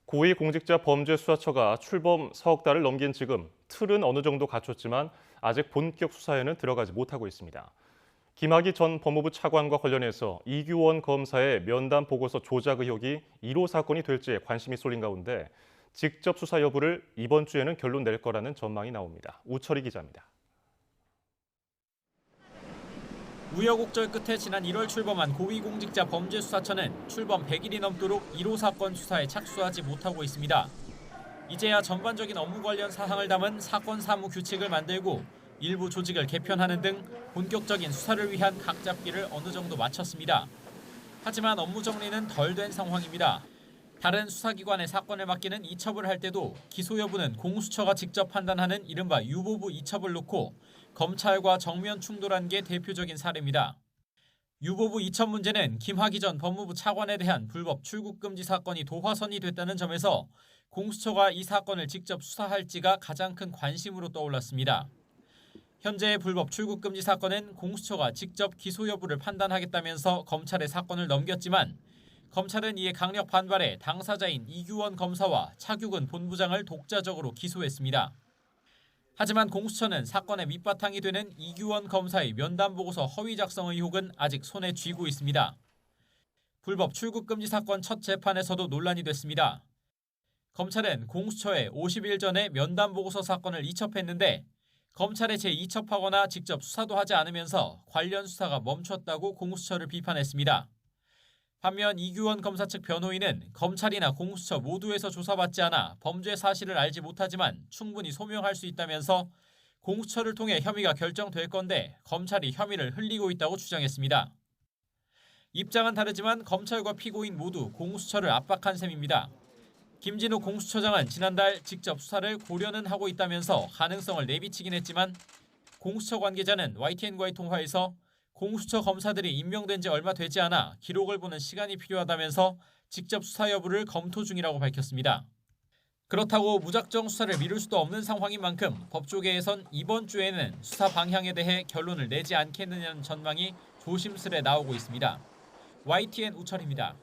고위공직자범죄수사처가 출범 석 달을 넘긴 지금 틀은 어느 정도 갖췄지만 아직 본격 수사에는 들어가지 못하고 있습니다. 김학의 전 법무부 차관과 관련해서 이규원 검사의 면담 보고서 조작 의혹이 1호 사건이 될지에 관심이 쏠린 가운데 직접 수사 여부를 이번 주에는 결론 낼 거라는 전망이 나옵니다. 우철희 기자입니다. 우여곡절 끝에 지난 1월 출범한 고위공직자 범죄수사처는 출범 100일이 넘도록 1호 사건 수사에 착수하지 못하고 있습니다. 이제야 전반적인 업무 관련 사항을 담은 사건 사무 규칙을 만들고 일부 조직을 개편하는 등 본격적인 수사를 위한 각 잡기를 어느 정도 마쳤습니다. 하지만 업무 정리는 덜 된 상황입니다. 다른 수사기관에 사건을 맡기는 이첩을 할 때도 기소 여부는 공수처가 직접 판단하는 이른바 유보부 이첩을 놓고 검찰과 정면 충돌한 게 대표적인 사례입니다. 유보부 이첩 문제는 김학의 전 법무부 차관에 대한 불법 출국 금지 사건이 도화선이 됐다는 점에서 공수처가 이 사건을 직접 수사할지가 가장 큰 관심으로 떠올랐습니다. 현재의 불법 출국 금지 사건은 공수처가 직접 기소 여부를 판단하겠다면서 검찰에 사건을 넘겼지만 검찰은 이에 강력 반발해 당사자인 이규원 검사와 차규근 본부장을 독자적으로 기소했습니다. 하지만 공수처는 사건의 밑바탕이 되는 이규원 검사의 면담 보고서 허위 작성 의혹은 아직 손에 쥐고 있습니다. 불법 출국 금지 사건 첫 재판에서도 논란이 됐습니다. 검찰은 공수처에 50일 전에 면담 보고서 사건을 이첩했는데 검찰에 재이첩하거나 직접 수사도 하지 않으면서 관련 수사가 멈췄다고 공수처를 비판했습니다. 반면 이규원 검사 측 변호인은 검찰이나 공수처 모두에서 조사받지 않아 범죄 사실을 알지 못하지만 충분히 소명할 수 있다면서 공수처를 통해 혐의가 결정될 건데 검찰이 혐의를 흘리고 있다고 주장했습니다. 입장은 다르지만 검찰과 피고인 모두 공수처를 압박한 셈입니다. 김진욱 공수처장은 지난달 직접 수사를 고려는 하고 있다면서 가능성을 내비치긴 했지만 공수처 관계자는 YTN과의 통화에서 공수처 검사들이 임명된 지 얼마 되지 않아 기록을 보는 시간이 필요하다면서 직접 수사 여부를 검토 중이라고 밝혔습니다. 그렇다고 무작정 수사를 미룰 수도 없는 상황인 만큼 법조계에선 이번 주에는 수사 방향에 대해 결론을 내지 않겠느냐는 전망이 조심스레 나오고 있습니다. YTN 우철입니다.